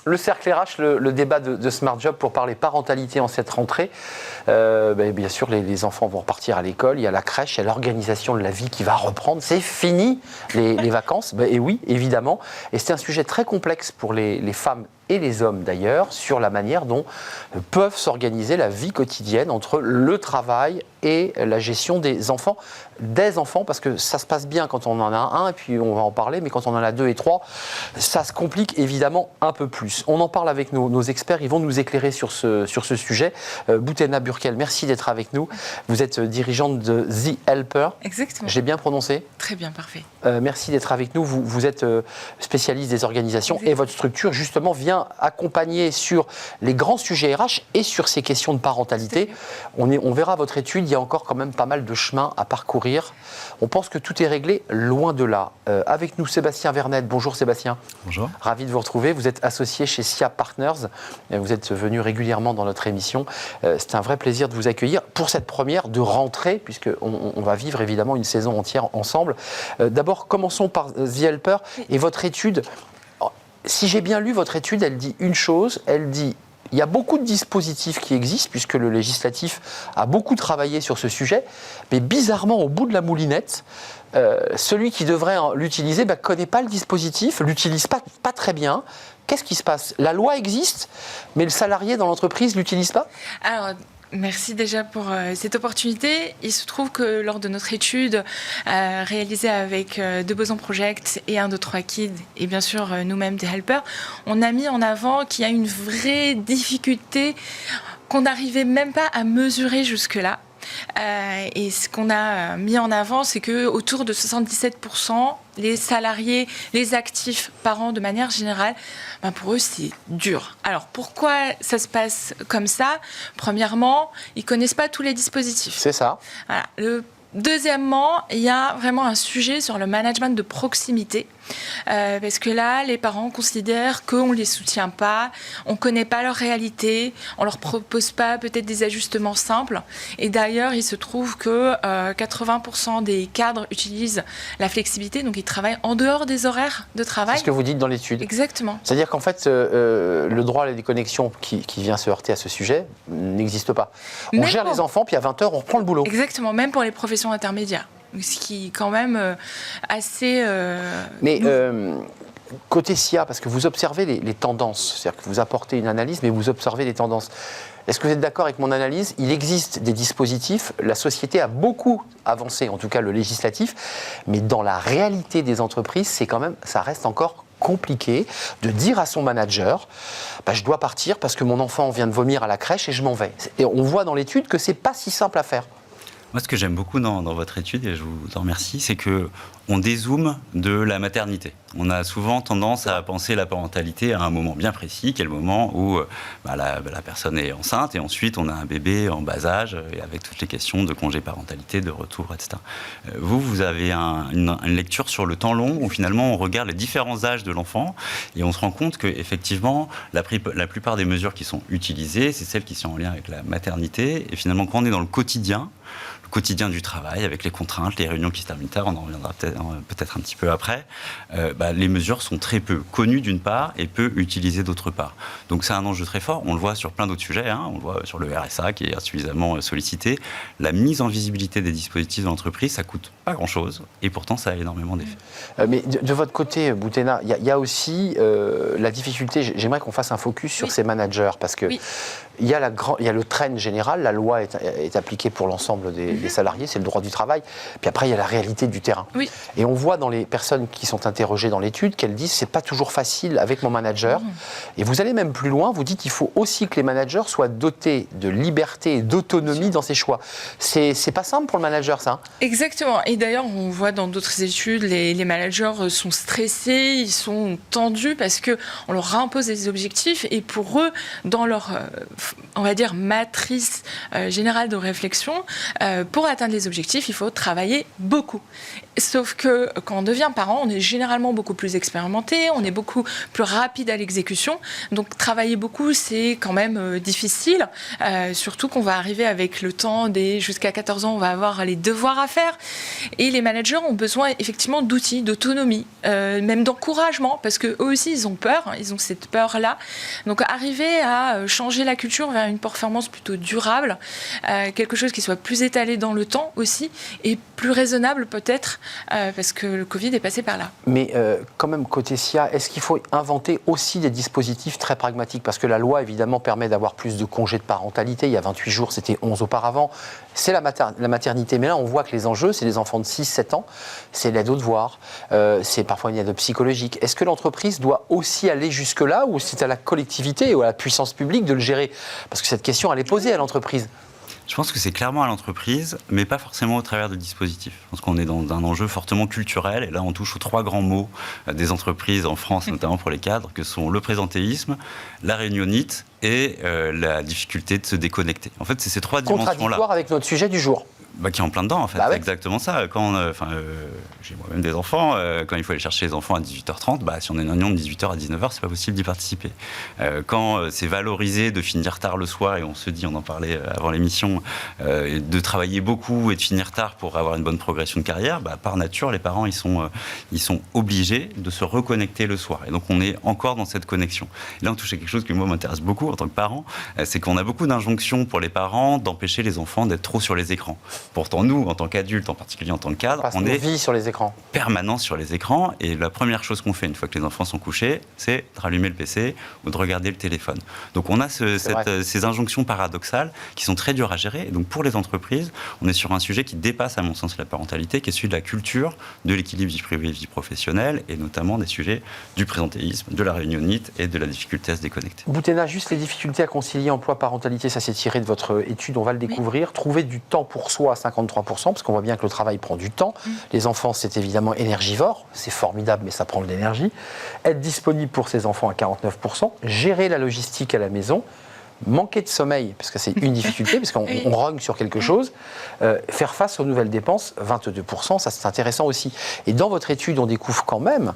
Le cercle RH, le débat de Smart Job pour parler parentalité en cette rentrée. Bien sûr, les enfants vont repartir à l'école, il y a la crèche, il y a l'organisation de la vie qui va reprendre. C'est fini les vacances, et oui, évidemment. Et c'est un sujet très complexe pour les femmes et les hommes d'ailleurs, sur la manière dont peuvent s'organiser la vie quotidienne entre le travail et la gestion des enfants, parce que ça se passe bien quand on en a un, et puis on va en parler, mais quand on en a 2 et 3, ça se complique évidemment un peu plus. On en parle avec nos experts, ils vont nous éclairer sur ce sujet. Boutena Burkel, merci d'être avec nous. Vous êtes dirigeante de The Helper. Exactement. J'ai bien prononcé ? Très bien, parfait. Merci d'être avec nous. Vous êtes spécialiste des organisations. Exactement. Et votre structure, justement, vient accompagner sur les grands sujets RH et sur ces questions de parentalité. On verra votre étude, il y a encore quand même pas mal de chemin à parcourir. On pense que tout est réglé, loin de là. Avec nous, Sébastien Vernet. Bonjour Sébastien. Bonjour. Ravi de vous retrouver. Vous êtes associé chez SIA Partners. Vous êtes venu régulièrement dans notre émission. C'est un vrai plaisir de vous accueillir pour cette première de rentrée, puisqu'on va vivre évidemment une saison entière ensemble. D'abord, commençons par The Helper et votre étude. Si j'ai bien lu votre étude, elle dit une chose, elle dit il y a beaucoup de dispositifs qui existent, puisque le législatif a beaucoup travaillé sur ce sujet, mais bizarrement, au bout de la moulinette, celui qui devrait l'utiliser ne connaît pas le dispositif, l'utilise pas très bien. Qu'est-ce qui se passe ? La loi existe, mais le salarié dans l'entreprise ne l'utilise pas ? Alors, merci déjà pour cette opportunité. Il se trouve que lors de notre étude réalisée avec The Boson Project et 1, 2, 3 Kids et bien sûr nous-mêmes des Helpers, on a mis en avant qu'il y a une vraie difficulté qu'on n'arrivait même pas à mesurer jusque-là. Et ce qu'on a mis en avant, c'est que autour de 77%, les salariés, les actifs parents de manière générale, pour eux c'est dur. Alors pourquoi ça se passe comme ça ? Premièrement, ils connaissent pas tous les dispositifs. C'est ça. Voilà. Deuxièmement, il y a vraiment un sujet sur le management de proximité. Parce que là, les parents considèrent qu'on ne les soutient pas, on ne connaît pas leur réalité, on ne leur propose pas peut-être des ajustements simples. Et d'ailleurs, il se trouve que 80% des cadres utilisent la flexibilité, donc ils travaillent en dehors des horaires de travail. C'est ce que vous dites dans l'étude. Exactement. C'est-à-dire qu'en fait, le droit à la déconnexion qui vient se heurter à ce sujet n'existe pas. On gère les enfants, puis à 20h, on reprend le boulot. Exactement, même pour les professions intermédiaires. Ce qui est quand même assez... Mais côté SIA, parce que vous observez les tendances, c'est-à-dire que vous apportez une analyse, mais vous observez les tendances. Est-ce que vous êtes d'accord avec mon analyse ? Il existe des dispositifs, la société a beaucoup avancé, en tout cas le législatif, mais dans la réalité des entreprises, ça reste encore compliqué de dire à son manager je dois partir parce que mon enfant vient de vomir à la crèche et je m'en vais. Et on voit dans l'étude que c'est pas si simple à faire. Moi, ce que j'aime beaucoup dans votre étude, et je vous en remercie, c'est qu'on dézoome de la maternité. On a souvent tendance à penser la parentalité à un moment bien précis, qui est le moment où la personne est enceinte, et ensuite on a un bébé en bas âge, et avec toutes les questions de congé parentalité, de retour, etc. Vous avez une lecture sur le temps long, où finalement on regarde les différents âges de l'enfant, et on se rend compte qu'effectivement, la plupart des mesures qui sont utilisées, c'est celles qui sont en lien avec la maternité, et finalement quand on est dans le quotidien du travail, avec les contraintes, les réunions qui se terminent tard, on en reviendra peut-être un petit peu après, les mesures sont très peu connues d'une part et peu utilisées d'autre part. Donc c'est un enjeu très fort, on le voit sur plein d'autres sujets, on le voit sur le RSA qui est insuffisamment sollicité. La mise en visibilité des dispositifs de l'entreprise, ça coûte pas grand-chose et pourtant ça a énormément d'effets. Mais de votre côté, Boutena, il y a aussi la difficulté, j'aimerais qu'on fasse un focus sur ces managers, parce que il y a le trend général, la loi est appliquée pour l'ensemble des salariés, c'est le droit du travail. Puis après, il y a la réalité du terrain. Oui. Et on voit dans les personnes qui sont interrogées dans l'étude qu'elles disent c'est pas toujours facile avec mon manager. Et vous allez même plus loin, vous dites qu'il faut aussi que les managers soient dotés de liberté et d'autonomie dans ses choix. C'est pas simple pour le manager, ça. Exactement. Et d'ailleurs, on voit dans d'autres études, les managers sont stressés, ils sont tendus parce qu'on leur impose des objectifs et pour eux, dans leur on va dire, matrice générale de réflexion. Pour atteindre les objectifs, il faut travailler beaucoup. Sauf que quand on devient parent, on est généralement beaucoup plus expérimenté, on est beaucoup plus rapide à l'exécution. Donc travailler beaucoup, c'est quand même difficile. Surtout qu'on va arriver avec le temps jusqu'à 14 ans, on va avoir les devoirs à faire. Et les managers ont besoin effectivement d'outils, d'autonomie, même d'encouragement, parce qu'eux aussi, ils ont peur, ils ont cette peur-là. Donc arriver à changer la culture vers une performance plutôt durable, quelque chose qui soit plus étalé dans le temps aussi, et plus raisonnable peut-être, parce que le Covid est passé par là. Mais quand même, côté SIA, est-ce qu'il faut inventer aussi des dispositifs très pragmatiques? Parce que la loi, évidemment, permet d'avoir plus de congés de parentalité. Il y a 28 jours, c'était 11 auparavant. C'est la maternité. Mais là, on voit que les enjeux, c'est les enfants de 6-7 ans, c'est l'aide aux devoirs, c'est parfois une aide psychologique. Est-ce que l'entreprise doit aussi aller jusque-là, ou c'est à la collectivité ou à la puissance publique de le gérer? Parce que cette question, elle est posée à l'entreprise. Je pense que c'est clairement à l'entreprise, mais pas forcément au travers de dispositifs. Je pense qu'on est dans un enjeu fortement culturel, et là on touche aux 3 grands mots des entreprises en France, notamment pour les cadres, que sont le présentéisme, la réunionnite et la difficulté de se déconnecter. En fait, c'est ces 3 dimensions-là. Contradictoire avec notre sujet du jour. Qui est en plein dedans, en fait. C'est exactement ça. Quand j'ai moi-même des enfants, quand il faut aller chercher les enfants à 18h30, si on est une réunion de 18h à 19h, c'est pas possible d'y participer. Quand c'est valorisé de finir tard le soir, et on se dit, on en parlait avant l'émission, de travailler beaucoup et de finir tard pour avoir une bonne progression de carrière, par nature, les parents, ils sont obligés de se reconnecter le soir. Et donc, on est encore dans cette connexion. Et là, on touche à quelque chose qui, moi, m'intéresse beaucoup en tant que parent, c'est qu'on a beaucoup d'injonctions pour les parents d'empêcher les enfants d'être trop sur les écrans. Pourtant, nous, en tant qu'adultes, en particulier en tant que cadre, on est vie sur les écrans. Permanent sur les écrans. Et la première chose qu'on fait une fois que les enfants sont couchés, c'est de rallumer le PC ou de regarder le téléphone. Donc on a ces injonctions paradoxales qui sont très dures à gérer. Et donc pour les entreprises, on est sur un sujet qui dépasse, à mon sens, la parentalité, qui est celui de la culture, de l'équilibre vie privée et vie professionnelle, et notamment des sujets du présentéisme, de la réunionnite et de la difficulté à se déconnecter. Boutena, juste les difficultés à concilier emploi-parentalité, ça s'est tiré de votre étude, on va le découvrir. Trouver du temps pour soi, 53%, parce qu'on voit bien que le travail prend du temps. Les enfants, c'est évidemment énergivore, c'est formidable, mais ça prend de l'énergie. Être disponible pour ses enfants à 49%, gérer la logistique à la maison, manquer de sommeil, parce que c'est une difficulté, parce qu'on rogne sur quelque chose, faire face aux nouvelles dépenses, 22%, ça c'est intéressant aussi. Et dans votre étude, on découvre quand même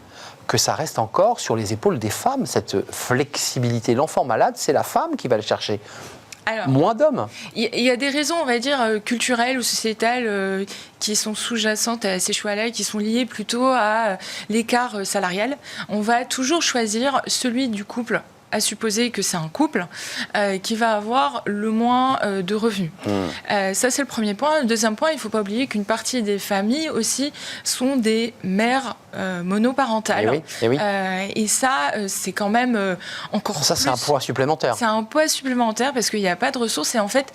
que ça reste encore sur les épaules des femmes, cette flexibilité. L'enfant malade, c'est la femme qui va le chercher. Alors, moins d'hommes. Il y a des raisons, on va dire, culturelles ou sociétales qui sont sous-jacentes à ces choix-là, qui sont liées plutôt à l'écart salarial. On va toujours choisir celui du couple, à supposer que c'est un couple, qui va avoir le moins de revenus. Ça, c'est le premier point. Le deuxième point, il ne faut pas oublier qu'une partie des familles aussi sont des mères monoparentales. Et ça, c'est quand même encore plus... Ça, c'est un poids supplémentaire. C'est un poids supplémentaire parce qu'il n'y a pas de ressources. Et en fait,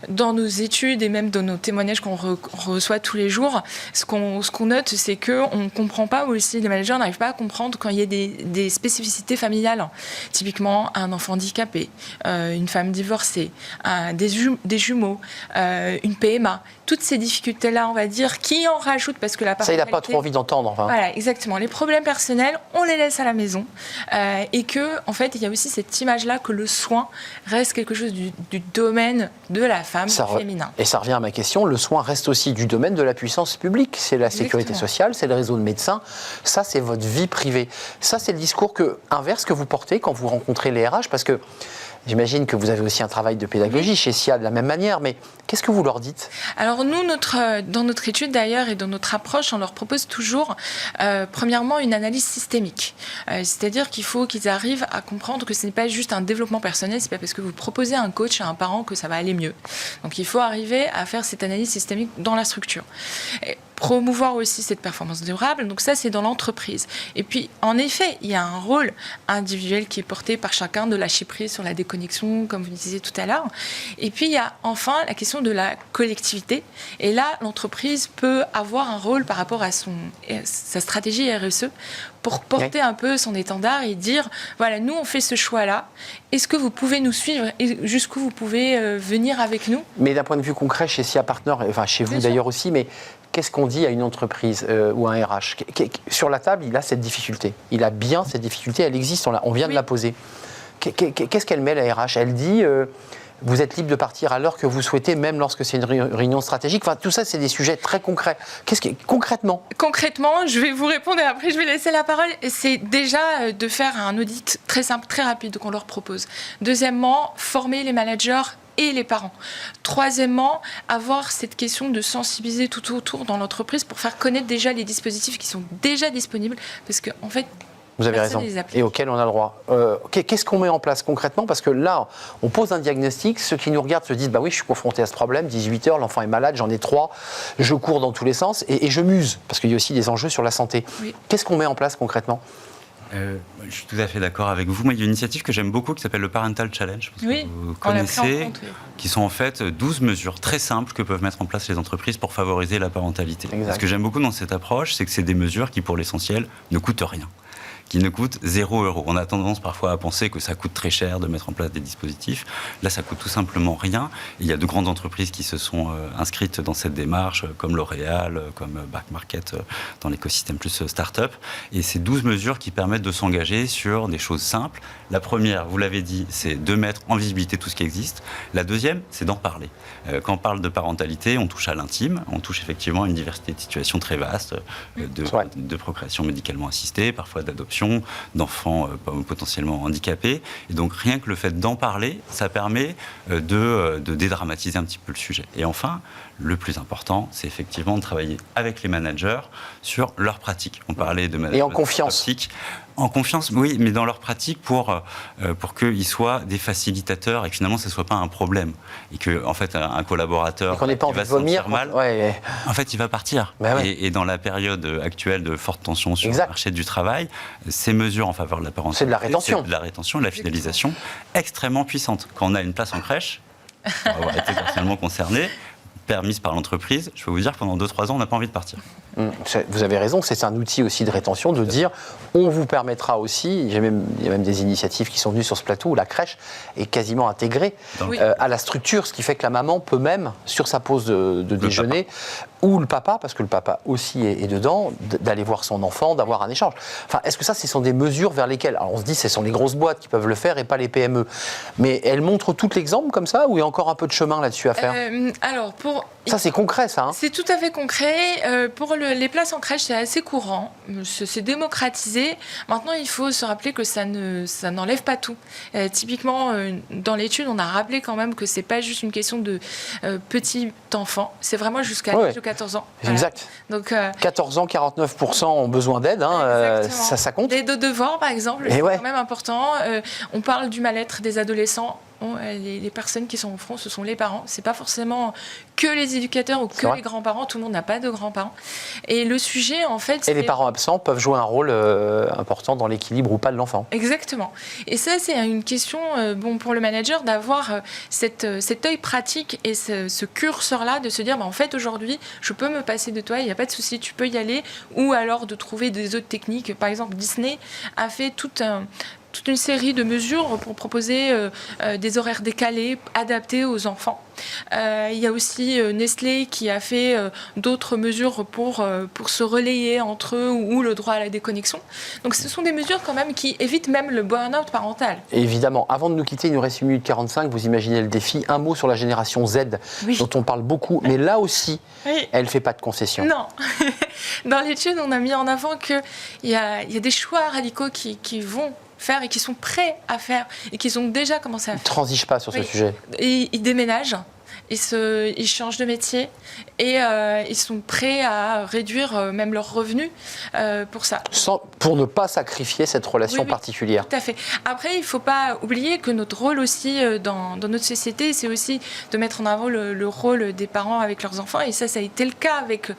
dans nos études et même dans nos témoignages qu'on reçoit tous les jours, ce qu'on note, c'est qu'on ne comprend pas aussi, les managers n'arrivent pas à comprendre quand il y a des spécificités familiales. Typiquement, un enfant handicapé, une femme divorcée, des jumeaux, une PMA. Toutes ces difficultés-là, on va dire, qui en rajoutent parce que la parentalité... Ça, il n'a pas trop envie d'entendre. Enfin. Voilà, exactement. Les problèmes personnels, on les laisse à la maison. Et que, en fait, il y a aussi cette image-là que le soin reste quelque chose du domaine de la femme féminin. Et ça revient à ma question, le soin reste aussi du domaine de la puissance publique. C'est la sécurité sociale, c'est le réseau de médecins. Ça, c'est votre vie privée. Ça, c'est le discours inverse que vous portez quand vous rencontrez les RH, parce que j'imagine que vous avez aussi un travail de pédagogie chez SIA de la même manière, mais qu'est-ce que vous leur dites? Alors nous, dans notre étude d'ailleurs et dans notre approche, on leur propose toujours, premièrement, une analyse systémique. C'est-à-dire qu'il faut qu'ils arrivent à comprendre que ce n'est pas juste un développement personnel, c'est pas parce que vous proposez un coach à un parent que ça va aller mieux. Donc il faut arriver à faire cette analyse systémique dans la structure. Et promouvoir aussi cette performance durable, donc ça c'est dans l'entreprise. Et puis en effet, il y a un rôle individuel qui est porté par chacun de lâcher prise sur la déconnexion, comme vous disiez tout à l'heure. Et puis il y a enfin la question de la collectivité. Et là, l'entreprise peut avoir un rôle par rapport à sa stratégie RSE pour porter un peu son étendard et dire, voilà, nous on fait ce choix-là, est-ce que vous pouvez nous suivre et jusqu'où vous pouvez venir avec nous? Mais d'un point de vue concret, chez SIA Partner, enfin chez vous d'ailleurs aussi, mais qu'est-ce qu'on dit à une entreprise ou à un RH? Sur la table, il a cette difficulté. Il a bien cette difficulté, elle existe, on vient de la poser. Qu'est-ce qu'elle met, la RH? Elle dit vous êtes libre de partir à l'heure que vous souhaitez, même lorsque c'est une réunion stratégique. Enfin, tout ça, c'est des sujets très concrets. Concrètement? Concrètement, je vais vous répondre et après je vais laisser la parole. C'est déjà de faire un audit très simple, très rapide qu'on leur propose. Deuxièmement, former les managers et les parents. Troisièmement, avoir cette question de sensibiliser tout autour dans l'entreprise pour faire connaître déjà les dispositifs qui sont déjà disponibles. Parce qu'en fait, vous avez raison, et auquel on a le droit. Qu'est-ce qu'on met en place concrètement? Parce que là, on pose un diagnostic, ceux qui nous regardent se disent, bah oui, je suis confronté à ce problème, 18 heures, l'enfant est malade, j'en ai 3, je cours dans tous les sens, et je muse, parce qu'il y a aussi des enjeux sur la santé. Oui. Qu'est-ce qu'on met en place concrètement? Je suis tout à fait d'accord avec vous. Moi, il y a une initiative que j'aime beaucoup qui s'appelle le Parental Challenge, je pense que vous connaissez, qui sont en fait 12 mesures très simples que peuvent mettre en place les entreprises pour favoriser la parentalité. Exact. Ce que j'aime beaucoup dans cette approche, c'est que c'est des mesures qui, pour l'essentiel, ne coûtent rien, qui ne coûte 0 €. On a tendance parfois à penser que ça coûte très cher de mettre en place des dispositifs. Là, ça coûte tout simplement rien. Il y a de grandes entreprises qui se sont inscrites dans cette démarche, comme L'Oréal, comme Back Market, dans l'écosystème plus start-up. Et ces 12 mesures qui permettent de s'engager sur des choses simples. La première, vous l'avez dit, c'est de mettre en visibilité tout ce qui existe. La deuxième, c'est d'en parler. Quand on parle de parentalité, on touche à l'intime, on touche effectivement à une diversité de situations très vaste, de procréation médicalement assistée, parfois d'adoption, d'enfants potentiellement handicapés. Et donc rien que le fait d'en parler, ça permet de dédramatiser un petit peu le sujet. Et enfin, le plus important, c'est effectivement de travailler avec les managers sur leurs pratiques. On parlait de management. Et en confiance. En confiance, oui, mais dans leur pratique pour qu'ils soient des facilitateurs et que finalement, ce ne soit pas un problème. Et que, en fait, un collaborateur qui va se sentir mal, en fait, il va partir. Et dans la période actuelle de forte tension sur le marché du travail, ces mesures en faveur de la parentalité, c'est de la rétention. C'est de la rétention, de la fidélisation extrêmement puissante. Quand on a une place en crèche, on va avoir été personnellement concerné, permise par l'entreprise, je peux vous dire que pendant 2-3 ans, on n'a pas envie de partir. Vous avez raison, c'est un outil aussi de rétention, de dire on vous permettra aussi, il y a même des initiatives qui sont venues sur ce plateau où la crèche est quasiment intégrée à la structure, ce qui fait que la maman peut même, sur sa pause de déjeuner, ou le papa, parce que le papa aussi est dedans, d'aller voir son enfant, d'avoir un échange. Enfin, est-ce que ça, ce sont des mesures vers lesquelles, alors on se dit ce sont les grosses boîtes qui peuvent le faire et pas les PME, mais elles montrent tout l'exemple comme ça, ou il y a encore un peu de chemin là-dessus à faire? Ça, c'est concret, ça. C'est tout à fait concret. Pour les places en crèche, c'est assez courant. C'est démocratisé. Maintenant, il faut se rappeler que ça n'enlève pas tout. Typiquement, dans l'étude, on a rappelé quand même que c'est pas juste une question de petit enfant. C'est vraiment jusqu'à l'âge de 14 ans. Voilà. Exact. Donc, 14 ans, 49% ont besoin d'aide. Ça compte. L'aide aux devoirs, par exemple, c'est quand même important. On parle du mal-être des adolescents. Les personnes qui sont au front, ce sont les parents. C'est pas forcément que les éducateurs ou que les grands-parents. Tout le monde n'a pas de grands-parents. Et le sujet, en fait... Et les parents absents peuvent jouer un rôle important dans l'équilibre ou pas de l'enfant. Exactement. Et ça, c'est une question pour le manager d'avoir cet œil pratique et ce curseur-là, de se dire, en fait, aujourd'hui, je peux me passer de toi, il n'y a pas de souci, tu peux y aller. Ou alors de trouver des autres techniques. Par exemple, Disney a fait toute une série de mesures pour proposer des horaires décalés, adaptés aux enfants. Il y a aussi Nestlé qui a fait d'autres mesures pour se relayer entre eux ou le droit à la déconnexion. Donc ce sont des mesures quand même qui évitent même le burn-out parental. Et évidemment, avant de nous quitter, il nous reste 1 minute 45, vous imaginez le défi. Un mot sur la génération Z, dont on parle beaucoup, mais là aussi, elle ne fait pas de concessions. Non. Dans l'étude, on a mis en avant qu'il y a des choix radicaux qui vont faire et qui sont prêts à faire et qui ont déjà commencé à faire. Ils ne transigent pas sur ce sujet. Et ils déménagent, ils changent de métier et ils sont prêts à réduire même leurs revenus pour ça. Pour ne pas sacrifier cette relation particulière. Tout à fait. Après, il ne faut pas oublier que notre rôle aussi dans notre société, c'est aussi de mettre en avant le rôle des parents avec leurs enfants. Et ça a été le cas avec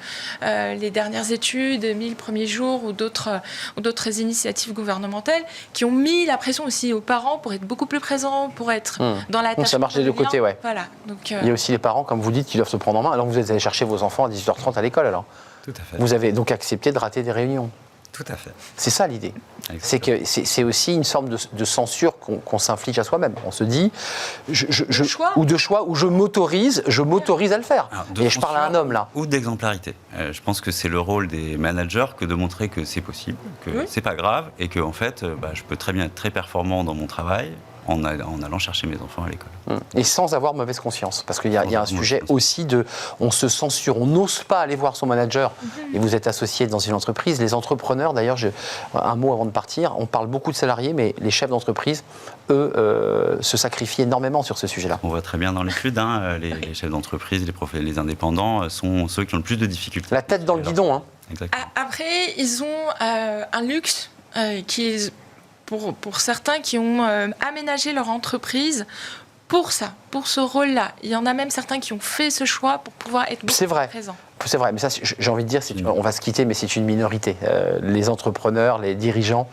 les dernières études, 1000 premiers jours ou d'autres initiatives gouvernementales qui ont mis la pression aussi aux parents pour être beaucoup plus présents, pour être dans la tâche. Ça marche des deux côtés, Voilà. Donc, il y a aussi les parents, comme vous dites, qui doivent se prendre en main. Alors vous êtes allé chercher vos enfants à 18h30 à l'école, alors. Tout à fait. Vous avez donc accepté de rater des réunions. Tout à fait. C'est ça l'idée. C'est que c'est aussi une forme de censure qu'on s'inflige à soi-même. On se dit, ou je m'autorise à le faire. Alors, et je parle à un homme là. Ou d'exemplarité. Je pense que c'est le rôle des managers que de montrer que c'est possible, que c'est pas grave et que en fait, je peux très bien être très performant dans mon travail, en allant chercher mes enfants à l'école. Et sans avoir mauvaise conscience, parce qu'il y a un sujet aussi de, on se censure, on n'ose pas aller voir son manager, et vous êtes associé dans une entreprise. Les entrepreneurs, d'ailleurs, un mot avant de partir, on parle beaucoup de salariés, mais les chefs d'entreprise, eux, se sacrifient énormément sur ce sujet-là. On voit très bien dans l'étude, les chefs d'entreprise, les indépendants sont ceux qui ont le plus de difficultés. La tête dans le guidon, hein. Exactement. Après, ils ont un luxe qui, pour certains qui ont aménagé leur entreprise pour ça, pour ce rôle-là. Il y en a même certains qui ont fait ce choix pour pouvoir être beaucoup plus présents. C'est vrai, mais ça, j'ai envie de dire, on va se quitter, mais c'est une minorité. Les entrepreneurs, les dirigeants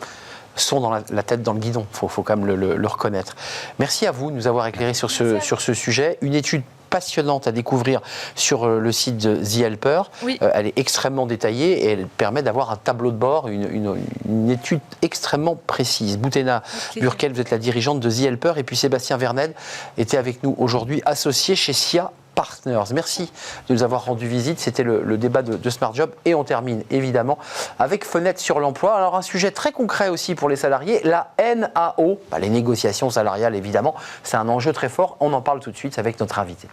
sont dans la tête dans le guidon. Il faut quand même le reconnaître. Merci à vous de nous avoir éclairé sur ce sujet. Une étude passionnante à découvrir sur le site de The Helper. Oui. Elle est extrêmement détaillée et elle permet d'avoir un tableau de bord, une étude extrêmement précise. Boutena Burkel, vous êtes la dirigeante de The Helper, et puis Sébastien Verned était avec nous aujourd'hui, associé chez SIA Partners. Merci de nous avoir rendu visite. C'était le débat de Smart Job, et on termine évidemment avec Fenêtre sur l'emploi. Alors un sujet très concret aussi pour les salariés, la NAO, les négociations salariales évidemment, c'est un enjeu très fort. On en parle tout de suite avec notre invité.